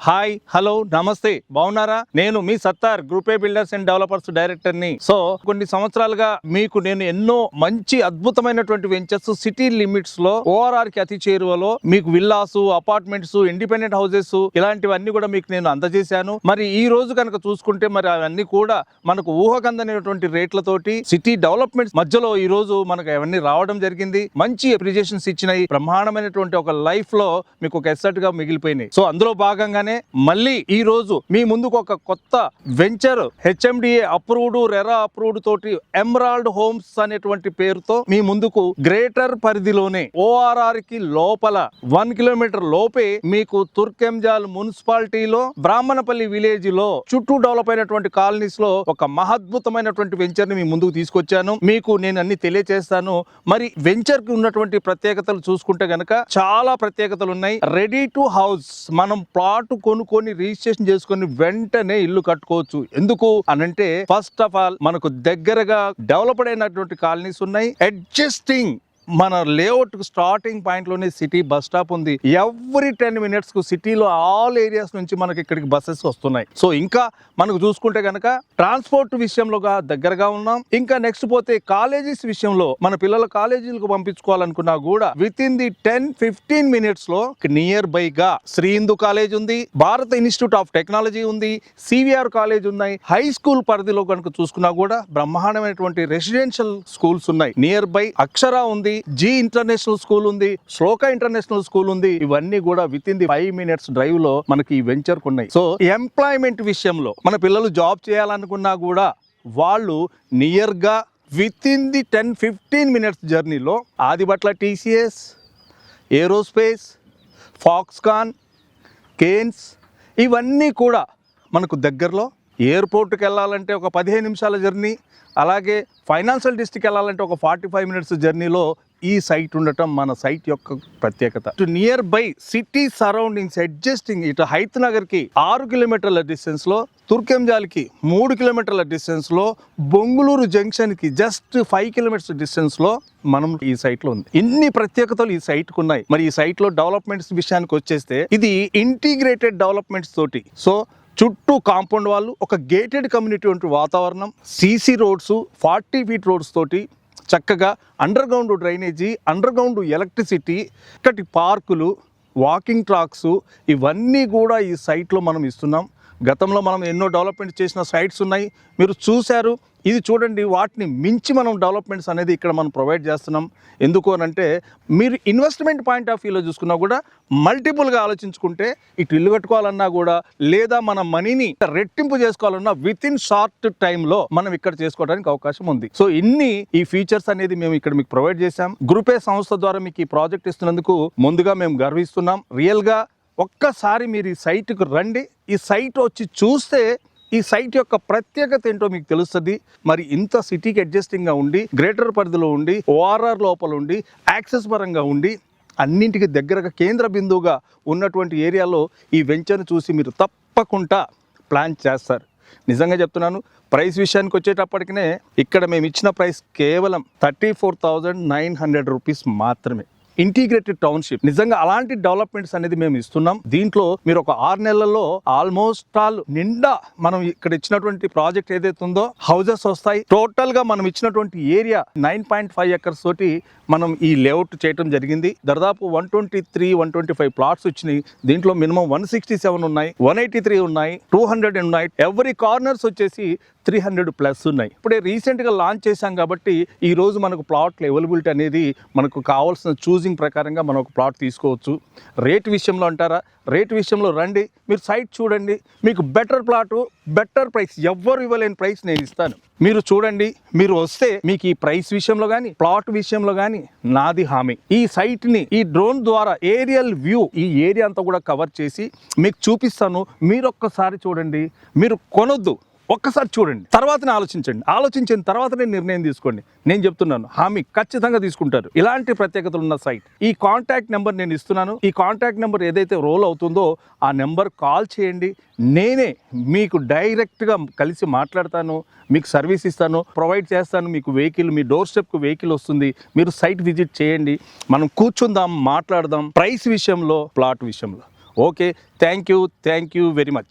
Hi hello నమస్తే, బాగున్నారా? నేను మీ Sattar group A builders and developers director ని. సో కొన్ని సంవత్సరాలుగా మీకు నేను ఎన్నో మంచి అద్భుతమైనటువంటి వెంచర్స్ సిటీ లిమిట్స్ లో ఓఆర్ఆర్ కి అతి చేరువలో మీకు విల్లాస్, అపార్ట్మెంట్స్, ఇండిపెండెంట్ హౌసెస్ ఇలాంటివన్నీ కూడా మీకు నేను అందజేశాను. మరి ఈ రోజు కనుక చూసుకుంటే మరి అవన్నీ కూడా మనకు ఊహకందనేటువంటి రేట్లతోటి సిటీ డెవలప్మెంట్స్ మధ్యలో ఈ రోజు మనకు అవన్నీ రావడం జరిగింది. మంచి అప్రిసియేషన్స్ ఇచ్చినాయి. బ్రహ్మాండమైనటువంటి ఒక లైఫ్ లో మీకు ఒక ఎసెట్ గా మిగిలిపోయినాయి. సో అందులో భాగంగానే మళ్ళీ ఈ రోజు మీ ముందుకు ఒక కొత్త venture HMDA approved, RERA approved తోటి ఎమరాల్డ్ హోమ్స్ అనేటువంటి పేరుతో మీ ముందుకు గ్రేటర్ పరిధిలోనే ఓఆర్ఆర్ కి లోపల 1 కిలోమీటర్ లోపే మీకు తుర్కెంజాల్ మున్సిపాలిటీలో బ్రాహ్మణపల్లి విలేజ్ లో చుట్టూ డెవలప్ అయినటువంటి కాలనీస్ లో ఒక మహద్భుతమైనటువంటి వెంచర్ ని మీ ముందుకు తీసుకొచ్చాను. మీకు నేను అన్ని తెలియజేస్తాను. మరి వెంచర్ కి ఉన్నటువంటి ప్రత్యేకతలు చూసుకుంటే గనక చాలా ప్రత్యేకతలు ఉన్నాయి. రెడీ టు హౌస్, మనం ప్లాట్ కొనుక్కొని రిజిస్ట్రేషన్ చేసుకొని వెంటనే ఇల్లు కట్టుకోవచ్చు. ఎందుకు అనంటే ఫస్ట్ ఆఫ్ ఆల్ మనకు దగ్గరగా డెవలప్డ్ అయినటువంటి కాలనీస్ ఉన్నాయి. అడ్జస్టింగ్ మన లేఅవుట్ స్టార్టింగ్ పాయింట్ లోనే సిటీ బస్ స్టాప్ ఉంది. ఎవ్రీ 10 minutes కు సిటీలో ఆల్ ఏరియాస్ నుంచి మనకి ఇక్కడికి బస్సెస్ వస్తున్నాయి. సో ఇంకా మనకు చూసుకుంటే కనుక ట్రాన్స్పోర్ట్ విషయంలో దగ్గరగా ఉన్నాం. ఇంకా నెక్స్ట్ పోతే కాలేజెస్ విషయంలో మన పిల్లల కాలేజీలకు పంపించుకోవాలనుకున్నా కూడా విత్ ఇన్ ది 10-15 minutes లో నియర్ బై గా శ్రీ హిందూ కాలేజ్ ఉంది, భారత ఇన్స్టిట్యూట్ ఆఫ్ టెక్నాలజీ ఉంది, సివిఆర్ కాలేజ్ ఉన్నాయి. హై స్కూల్ పరిధిలో కనుక చూసుకున్నా కూడా బ్రహ్మాండమైనటువంటి రెసిడెన్షియల్ స్కూల్స్ ఉన్నాయి. నియర్ బై అక్షర ఉంది, జీ ఇంటర్నేషనల్ స్కూల్ ఉంది, శ్లోక ఇంటర్నేషనల్ స్కూల్ ఉంది. ఇవన్నీ కూడా with in the 5 minutes drive లో మనకి ఈ వెంచర్ ఉన్నాయి. సో ఎంప్లాయ్మెంట్ విషయంలో మన పిల్లలు జాబ్ చేయాలనుకున్నా కూడా వాళ్ళు నియర్ గా విత్ ఇన్ ది 10-15 minutes జర్నీలో Adibatla TCS, aerospace, Foxconn, Kaynes ఇవన్నీ కూడా మనకు దగ్గరలో. ఎయిర్పోర్ట్కి వెళ్ళాలంటే ఒక 15 నిమిషాల జర్నీ, అలాగే ఫైనాన్షియల్ డిస్ట్రిక్ట్ వెళ్ళాలంటే ఒక 45 minutes జర్నీలో ఈ సైట్ ఉండటం మన సైట్ యొక్క ప్రత్యేకత. Near by city surroundings adjusting ఇటు హైత్ నగర్ కి 6 kilometers డిస్టెన్స్ లో, తుర్కెంజాల్ కి 3 kilometers డిస్టెన్స్ లో, బొంగుళూరు జంక్షన్ కి జస్ట్ 5 kilometers డిస్టెన్స్ లో మనం ఈ సైట్ లో ఉంది. ఇన్ని ప్రత్యేకతలు ఈ సైట్ కు ఉన్నాయి. మరి ఈ సైట్ లో డెవలప్మెంట్స్ విషయానికి వచ్చేస్తే ఇది ఇంటిగ్రేటెడ్ డెవలప్మెంట్స్ తోటి. సో చుట్టూ కాంపౌండ్ వాళ్ళు, ఒక గేటెడ్ కమ్యూనిటీ వంటి వాతావరణం, సీసీ రోడ్స్, 40 feet రోడ్స్ తోటి చక్కగా under ground drainage, under ground electricity, ఇక్కడి పార్కులు, వాకింగ్ ట్రాక్స్ ఇవన్నీ కూడా ఈ సైట్లో మనం ఇస్తున్నాం. గతంలో మనం ఎన్నో డెవలప్మెంట్ చేసిన సైట్స్ ఉన్నాయి, మీరు చూశారు. ఇది చూడండి, వాటిని మించి మనం డెవలప్మెంట్స్ అనేది ఇక్కడ మనం ప్రొవైడ్ చేస్తున్నాం. ఎందుకు అని అంటే మీరు ఇన్వెస్ట్మెంట్ పాయింట్ ఆఫ్ వ్యూలో చూసుకున్నా కూడా మల్టిపుల్గా ఆలోచించుకుంటే ఇటు ఇల్లు కట్టుకోవాలన్నా కూడా, లేదా మన మనీని రెట్టింపు చేసుకోవాలన్నా విత్ ఇన్ షార్ట్ టైంలో మనం ఇక్కడ చేసుకోవడానికి అవకాశం ఉంది. సో ఈ ఫీచర్స్ అనేది మేము ఇక్కడ మీకు ప్రొవైడ్ చేశాం. గ్రూప్ ఏ సంస్థ ద్వారా మీకు ఈ ప్రాజెక్ట్ ఇస్తున్నందుకు ముందుగా మేము గర్విస్తున్నాం. రియల్గా ఒక్కసారి మీరు ఈ సైట్కు రండి. ఈ సైట్ వచ్చి చూస్తే ఈ సైట్ యొక్క ప్రత్యేకత ఏంటో మీకు తెలుస్తుంది. మరి ఇంత సిటీకి అడ్జస్టింగ్గా ఉండి, గ్రేటర్ పరిధిలో ఉండి, ఓఆర్ఆర్ లోపల ఉండి, యాక్సెస్ పరంగా ఉండి, అన్నింటికి దగ్గరగా కేంద్ర బిందువుగా ఉన్నటువంటి ఏరియాలో ఈ వెంచర్ని చూసి మీరు తప్పకుండా ప్లాన్ చేస్తారు. నిజంగా చెప్తున్నాను. ప్రైస్ విషయానికి వచ్చేటప్పటికనే ఇక్కడ మేము ఇచ్చిన ప్రైస్ కేవలం 34,900 rupees మాత్రమే. Integrated township. నిజంగా అలాంటి డెవలప్మెంట్స్ అనేది మేము ఇస్తున్నాం. దీంట్లో మీరు ఒక 6 నెలల్లో ఆల్మోస్ట్ ఆల్ నిండా మనం ఇక్కడ ఇచ్చినటువంటి ప్రాజెక్ట్ ఏదైతే ఉందో హౌజెస్ వస్తాయి. టోటల్ గా మనం ఇచ్చినటువంటి ఏరియా 9.5 acres తోటి మనం ఈ లేఅవుట్ చేయడం జరిగింది. దాదాపు 123-125 plots వచ్చినాయి. దీంట్లో మినిమం 167 ఉన్నాయి, 183 ఉన్నాయి, 200 ఉన్నాయి. ఎవ్రీ కార్నర్స్ వచ్చేసి 300+ ఉన్నాయి. ఇప్పుడే రీసెంట్ గా లాంచ్ చేశాం కాబట్టి ఈ రోజు మనకు ప్లాట్ల అవైలబిలిటీ అనేది మనకు కావాల్సిన చూసింగ్ ప్రకారంగా మనం ఒక ప్లాట్ తీసుకోవచ్చు. రేట్ విషయంలో అంటారా, రేట్ విషయంలో రండి, మీరు సైట్ చూడండి. మీకు బెటర్ ప్లాట్, బెటర్ ప్రైస్, ఎవ్వరు ఇవ్వలేని ప్రైస్ నేను ఇస్తాను. మీరు చూడండి, మీరు వస్తే మీకు ఈ ప్రైస్ విషయంలో కానీ, ప్లాట్ విషయంలో కానీ నాది హామీ. ఈ సైట్ ని ఈ డ్రోన్ ద్వారా ఏరియల్ వ్యూ ఈ ఏరియా అంతా కూడా కవర్ చేసి మీకు చూపిస్తాను. మీరు ఒక్కసారి చూడండి. మీరు కొనొద్దు, ఒక్కసారి చూడండి, తర్వాతనే ఆలోచించండి. ఆలోచించిన తర్వాతనే నిర్ణయం తీసుకోండి. నేను చెప్తున్నాను, హామీ ఖచ్చితంగా తీసుకుంటారు. ఇలాంటి ప్రత్యేకతలు ఉన్న సైట్. ఈ కాంటాక్ట్ నెంబర్ నేను ఇస్తున్నాను. ఈ కాంటాక్ట్ నెంబర్ ఏదైతే రోల్ అవుతుందో ఆ నెంబర్ కాల్ చేయండి. నేనే మీకు డైరెక్ట్గా కలిసి మాట్లాడతాను, మీకు సర్వీస్ ఇస్తాను, ప్రొవైడ్ చేస్తాను. మీకు వెహికల్ మీ డోర్ స్టెప్కు వెహికల్ వస్తుంది. మీరు సైట్ విజిట్ చేయండి, మనం కూర్చుందాం, మాట్లాడదాం. ప్రైస్ విషయంలో, ప్లాట్ విషయంలో okay, thank you very much.